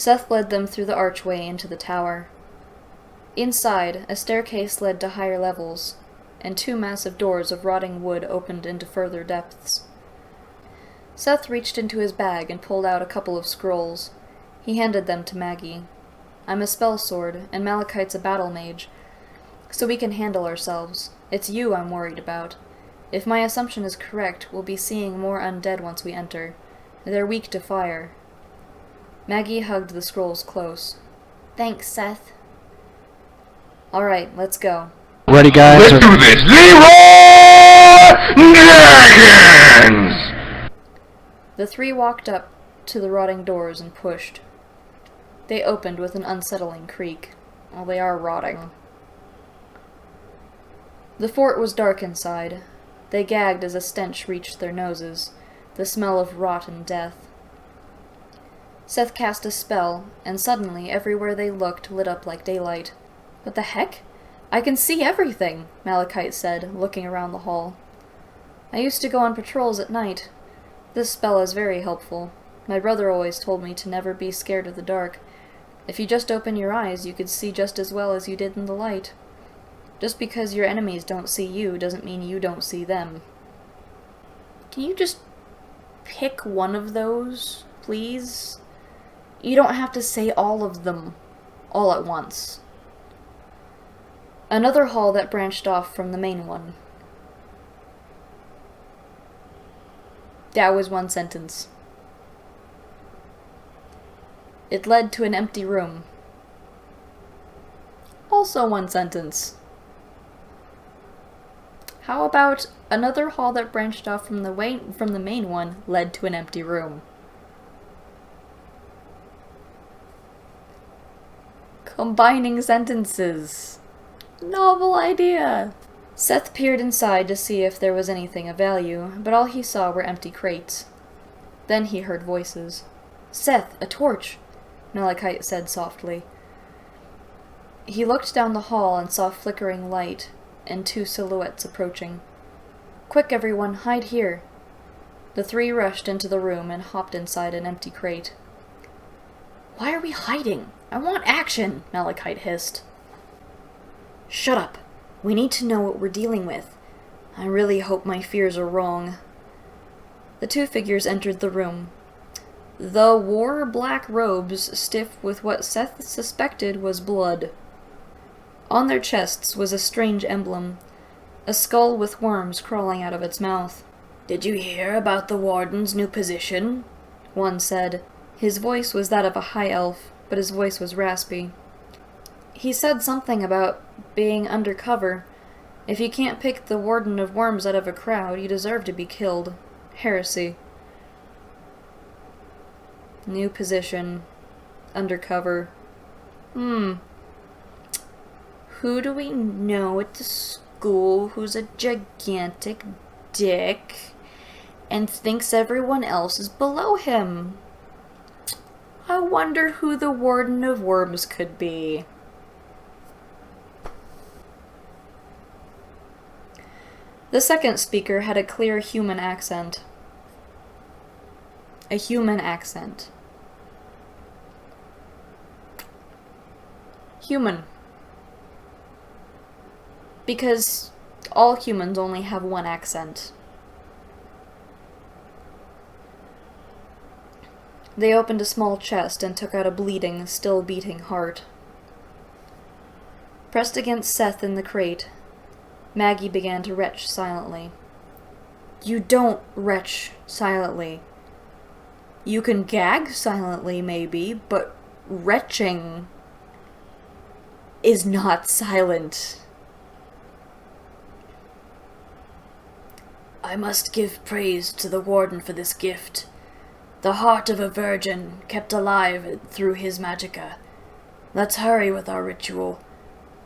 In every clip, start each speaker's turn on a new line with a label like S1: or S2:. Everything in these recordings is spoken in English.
S1: Seth led them through the archway into the tower. Inside, a staircase led to higher levels, and 2 massive doors of rotting wood opened into further depths. Seth reached into his bag and pulled out a couple of scrolls. He handed them to Maggie. "I'm a spell sword, and Malachite's a battle mage, so we can handle ourselves. It's you I'm worried about. If my assumption is correct, we'll be seeing more undead once we enter. They're weak to fire." Maggie hugged the scrolls close. "Thanks, Seth." "Alright, let's go."
S2: Ready, guys?
S3: Let's do this! Leroy Dragons!
S1: The 3 walked up to the rotting doors and pushed. They opened with an unsettling creak. Well, they are rotting. The fort was dark inside. They gagged as a stench reached their noses, the smell of rot and death. Seth cast a spell, and suddenly everywhere they looked lit up like daylight. "What the heck? I can see everything," Malachite said, looking around the hall. "I used to go on patrols at night. This spell is very helpful. My brother always told me to never be scared of the dark. If you just open your eyes, you could see just as well as you did in the light. Just because your enemies don't see you doesn't mean you don't see them." Can you just pick one of those, please? You don't have to say all of them all at once. Another hall that branched off from the main one. That was 1 sentence. It led to an empty room. Also 1 sentence. How about another hall that branched off from the main one led to an empty room? Combining sentences. Novel idea! Seth peered inside to see if there was anything of value, but all he saw were empty crates. Then he heard voices. "Seth, a torch!" Malachite said softly. He looked down the hall and saw flickering light and 2 silhouettes approaching. "Quick, everyone, hide here!" The 3 rushed into the room and hopped inside an empty crate. "Why are we hiding? I want action!" Malachite hissed. "Shut up! We need to know what we're dealing with. I really hope my fears are wrong." The 2 figures entered the room. They wore black robes stiff with what Seth suspected was blood. On their chests was a strange emblem, a skull with worms crawling out of its mouth. "Did you hear about the warden's new position?" one said. His voice was that of a high elf, but his voice was raspy. "He said something about being undercover. If you can't pick the Warden of Worms out of a crowd, you deserve to be killed. Heresy." New position. Undercover. Who do we know at the school who's a gigantic dick and thinks everyone else is below him? I wonder who the Warden of Worms could be. The second speaker had a clear human accent. A human accent. Human. Because all humans only have 1 accent. They opened a small chest and took out a bleeding, still beating heart. Pressed against Seth in the crate, Maggie began to retch silently. You don't retch silently. You can gag silently, maybe, but retching is not silent. I must give praise to the Warden for this gift. The heart of a virgin kept alive through his magicka. Let's hurry with our ritual.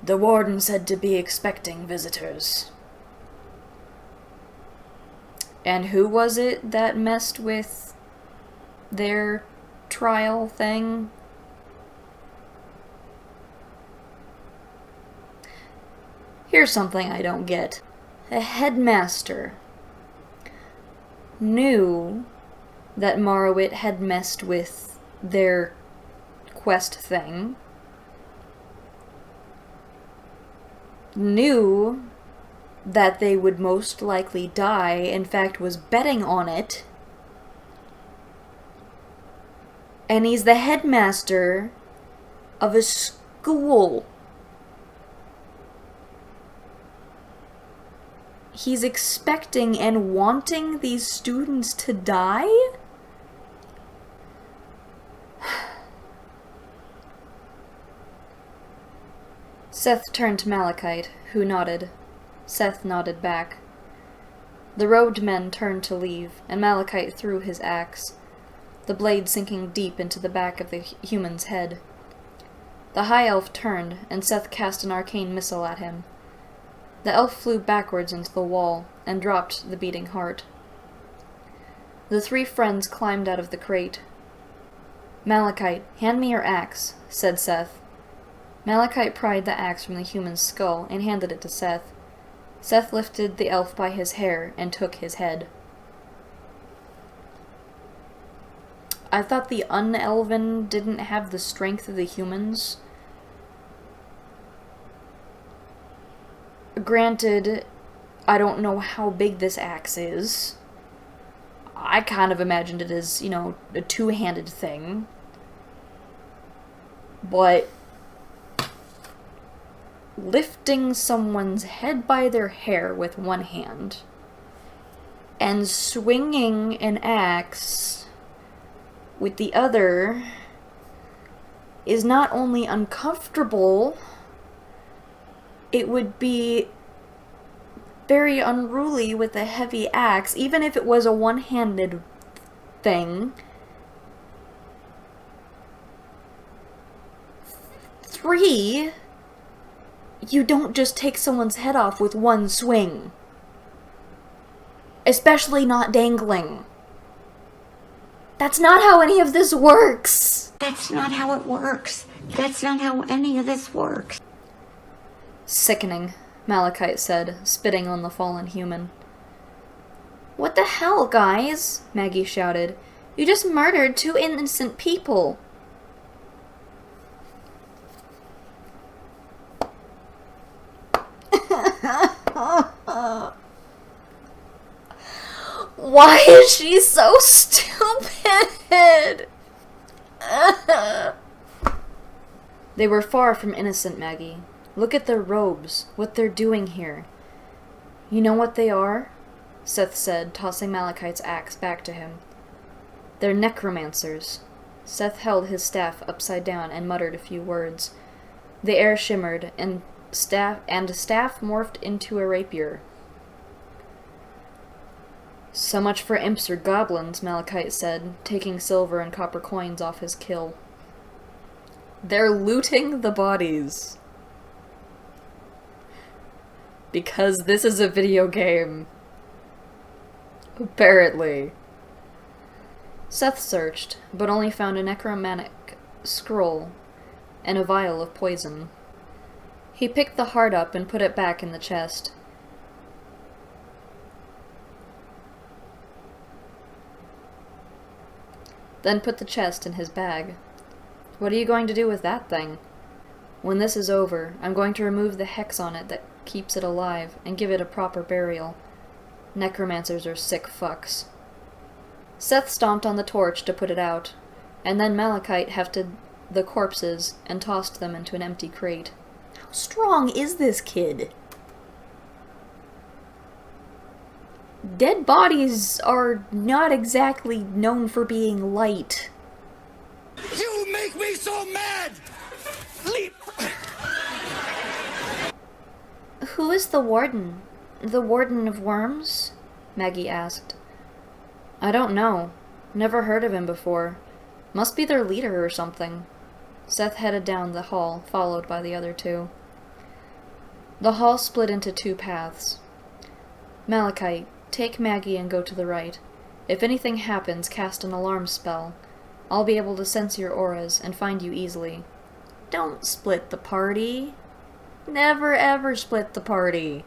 S1: The Warden said to be expecting visitors. And who was it that messed with their trial thing? Here's something I don't get. A headmaster knew that Marowit had messed with their quest thing. Knew that they would most likely die, in fact was betting on it. And he's the headmaster of a school. He's expecting and wanting these students to die? Seth turned to Malachite, who nodded. Seth nodded back. The robed men turned to leave, and Malachite threw his axe, the blade sinking deep into the back of the human's head. The high elf turned, and Seth cast an arcane missile at him. The elf flew backwards into the wall, and dropped the beating heart. The three friends climbed out of the crate. "Malachite, hand me your axe," said Seth. Malachite pried the axe from the human's skull and handed it to Seth. Seth lifted the elf by his hair and took his head. I thought the Unelven didn't have the strength of the humans. Granted, I don't know how big this axe is. I kind of imagined it as, you know, a two-handed thing. But lifting someone's head by their hair with one hand and swinging an axe with the other is not only uncomfortable, it would be very unruly with a heavy axe, even if it was a one-handed thing. 3, you don't just take someone's head off with one swing. Especially not dangling. That's not how any of this works.
S2: That's not how it works. That's not how any of this works.
S1: Sickening, Malachite said, spitting on the fallen human. "What the hell, guys?" Maggie shouted. "You just murdered 2 innocent people." Why is she so stupid? They were far from innocent, Maggie. Look at their robes, what they're doing here. "You know what they are?" Seth said, tossing Malachite's axe back to him. "They're necromancers." Seth held his staff upside down and muttered a few words. The air shimmered, and a staff morphed into a rapier. "So much for imps or goblins," Malachite said, taking silver and copper coins off his kill. "They're looting the bodies. Because this is a video game. Apparently." Seth searched, but only found a necromantic scroll and a vial of poison. He picked the heart up and put it back in the chest. Then put the chest in his bag. "What are you going to do with that thing?" "When this is over, I'm going to remove the hex on it that keeps it alive and give it a proper burial. Necromancers are sick fucks." Seth stomped on the torch to put it out, and then Malachite hefted the corpses and tossed them into an empty crate. How strong is this kid? Dead bodies are not exactly known for being light.
S3: You make me so mad! Leap!
S1: "Who is the warden? The warden of worms?" Maggie asked. "I don't know. Never heard of him before. Must be their leader or something." Seth headed down the hall, followed by the other two. The hall split into 2 paths. "Malachite, take Maggie and go to the right. If anything happens, cast an alarm spell. I'll be able to sense your auras and find you easily." Don't split the party. Never ever split the party.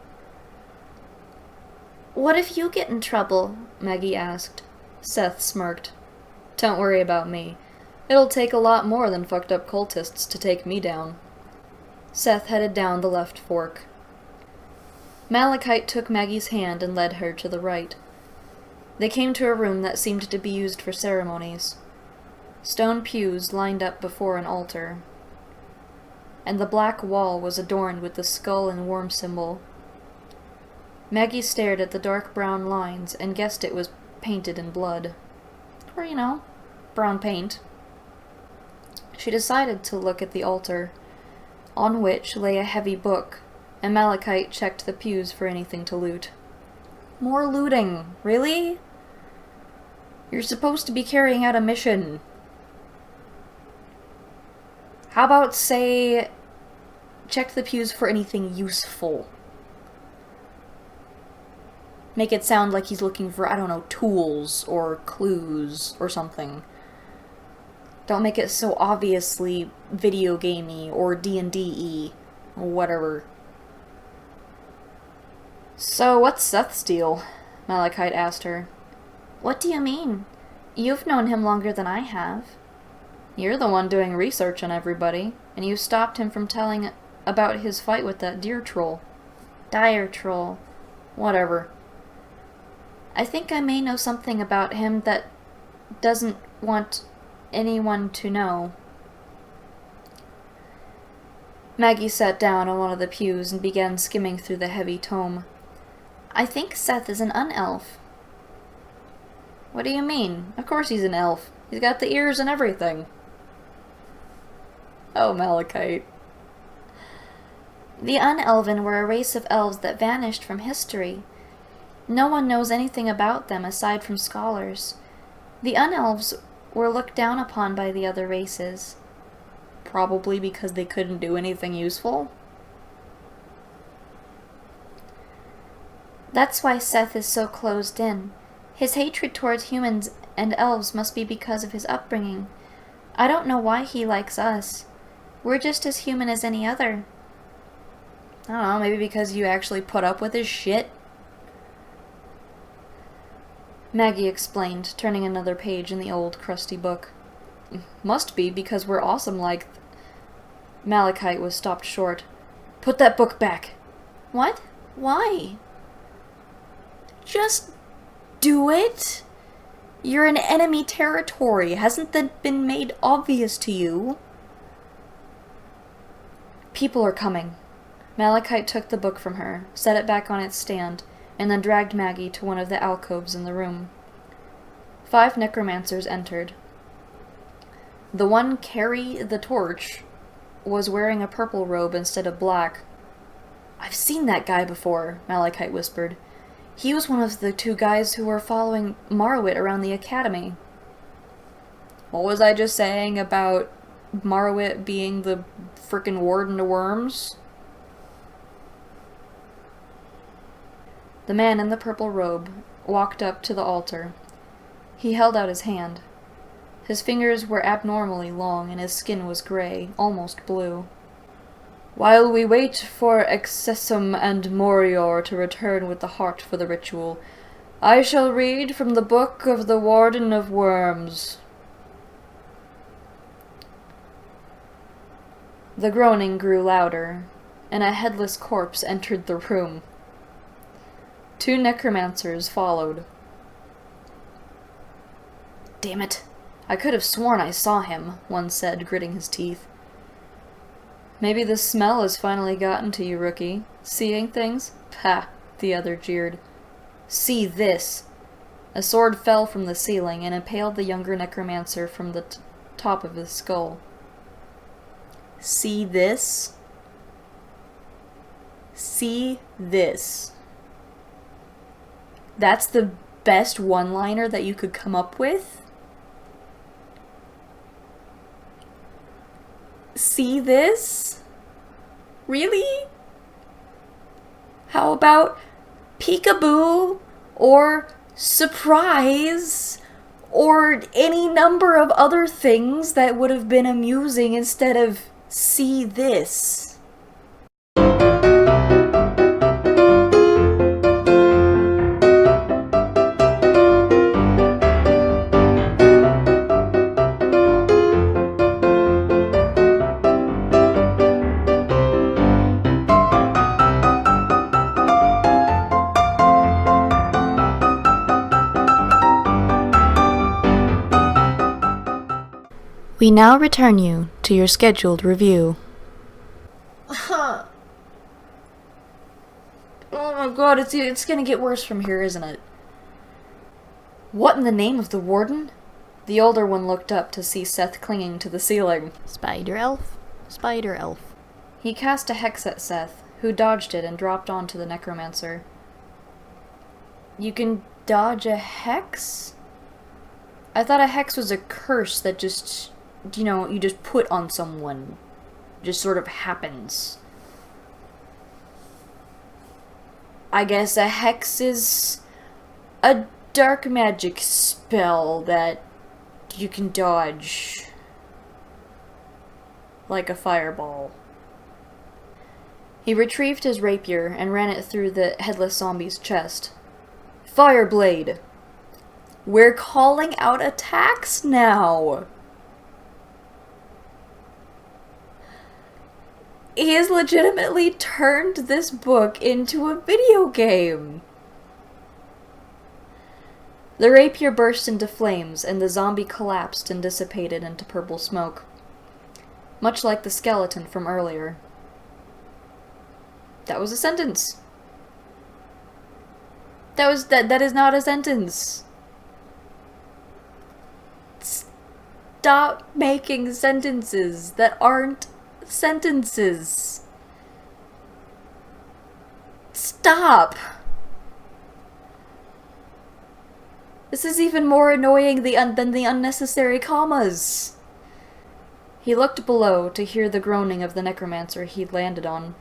S1: "What if you get in trouble?" Maggie asked. Seth smirked. "Don't worry about me. It'll take a lot more than fucked up cultists to take me down. Seth headed down the left fork. Malachite took Maggie's hand and led her to the right. They came to a room that seemed to be used for ceremonies. Stone pews lined up before an altar, and the black wall was adorned with the skull and worm symbol. Maggie stared at the dark brown lines and guessed it was painted in blood. Or, you know, brown paint. She decided to look at the altar, on which lay a heavy book, and Malachite checked the pews for anything to loot. More looting, really? You're supposed to be carrying out a mission. How about, say, check the pews for anything useful? Make it sound like he's looking for, I don't know, tools or clues or something. Don't make it so obviously video gamey or D&D-y or whatever. So, what's Seth's deal? Malachite asked her. What do you mean? You've known him longer than I have. You're the one doing research on everybody, and you stopped him from telling about his fight with that deer troll. Dire troll. Whatever. I think I may know something about him that doesn't want anyone to know. Maggie sat down on one of the pews and began skimming through the heavy tome. I think Seth is an unelf. What do you mean? Of course he's an elf. He's got the ears and everything. Oh, Malachite. The Unelven were a race of elves that vanished from history. No one knows anything about them aside from scholars. The Unelves were looked down upon by the other races. Probably because they couldn't do anything useful. That's why Seth is so closed in. His hatred towards humans and elves must be because of his upbringing. I don't know why he likes us. We're just as human as any other. I don't know, maybe because you actually put up with his shit? Maggie explained, turning another page in the old, crusty book. Must be because we're awesome like... Malachite was stopped short. Put that book back! What? Why? Just do it? You're in enemy territory. Hasn't that been made obvious to you? People are coming. Malachite took the book from her, set it back on its stand, and then dragged Maggie to one of the alcoves in the room. 5 necromancers entered. The one carry the torch was wearing a purple robe instead of black. I've seen that guy before, Malachite whispered. He was one of the 2 guys who were following Marwit around the academy. What was I just saying about Marwit being the frickin' warden to worms? The man in the purple robe walked up to the altar. He held out his hand. His fingers were abnormally long and his skin was gray, almost blue. While we wait for Excessum and Morior to return with the heart for the ritual, I shall read from the book of the Warden of Worms. The groaning grew louder, and a headless corpse entered the room. 2 necromancers followed. Damn it! I could have sworn I saw him, one said, gritting his teeth. Maybe the smell has finally gotten to you, rookie. Seeing things? Pah, the other jeered. See this! A sword fell from the ceiling and impaled the younger necromancer from the top of his skull. See this? See this. That's the best one-liner that you could come up with? See this? Really? How about peekaboo or surprise or any number of other things that would have been amusing instead of see this? We now return you to your scheduled review. Oh my god, it's gonna get worse from here, isn't it? What in the name of the warden? The older one looked up to see Seth clinging to the ceiling. Spider elf? Spider elf. He cast a hex at Seth, who dodged it and dropped onto the necromancer. You can dodge a hex? I thought a hex was a curse that just, you just put on someone. Just sort of happens. I guess a hex is a dark magic spell that you can dodge. Like a fireball. He retrieved his rapier and ran it through the headless zombie's chest. Fireblade! We're calling out attacks now! He has legitimately turned this book into a video game! The rapier burst into flames, and the zombie collapsed and dissipated into purple smoke. Much like the skeleton from earlier. That was a sentence. That is not a sentence. Stop making sentences that aren't sentences. Stop. This is even more annoying than the unnecessary commas. He looked below to hear the groaning of the necromancer he'd landed on.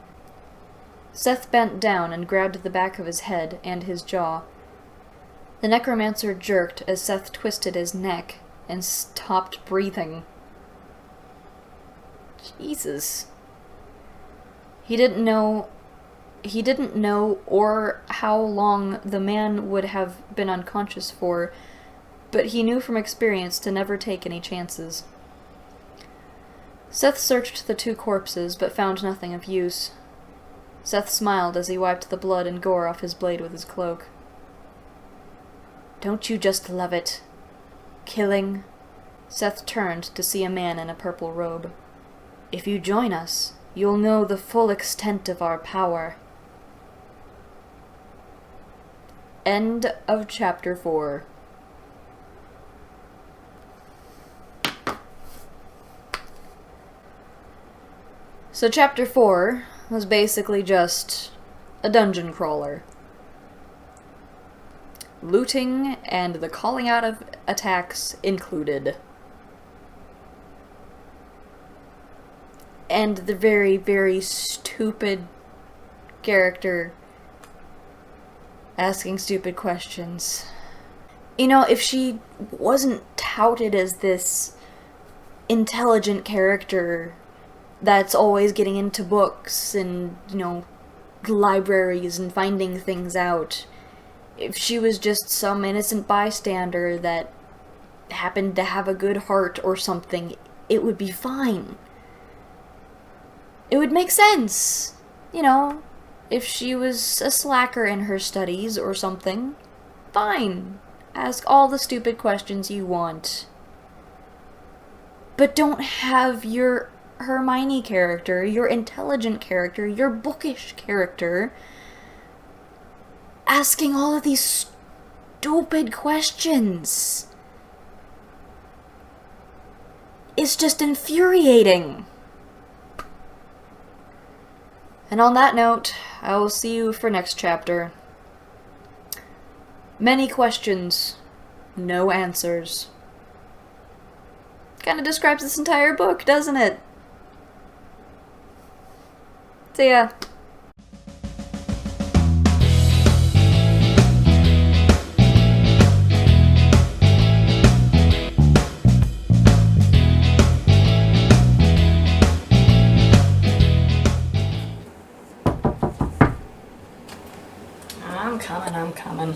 S1: Seth bent down and grabbed the back of his head and his jaw. The necromancer jerked as Seth twisted his neck and stopped breathing. Jesus. He didn't know or how long the man would have been unconscious for, but he knew from experience to never take any chances. Seth searched the two corpses, but found nothing of use. Seth smiled as he wiped the blood and gore off his blade with his cloak. Don't you just love it? Killing? Seth turned to see a man in a purple robe. If you join us, you'll know the full extent of our power. End of Chapter 4. So Chapter 4 was basically just a dungeon crawler. Looting and the calling out of attacks included. And the very, very stupid character asking stupid questions. If she wasn't touted as this intelligent character that's always getting into books and, libraries and finding things out, if she was just some innocent bystander that happened to have a good heart or something, it would be fine. It would make sense, if she was a slacker in her studies or something. Fine. Ask all the stupid questions you want. But don't have your Hermione character, your intelligent character, your bookish character asking all of these stupid questions. It's just infuriating. And on that note, I will see you for next chapter. Many questions, no answers. Kinda describes this entire book, doesn't it? See ya. I'm coming.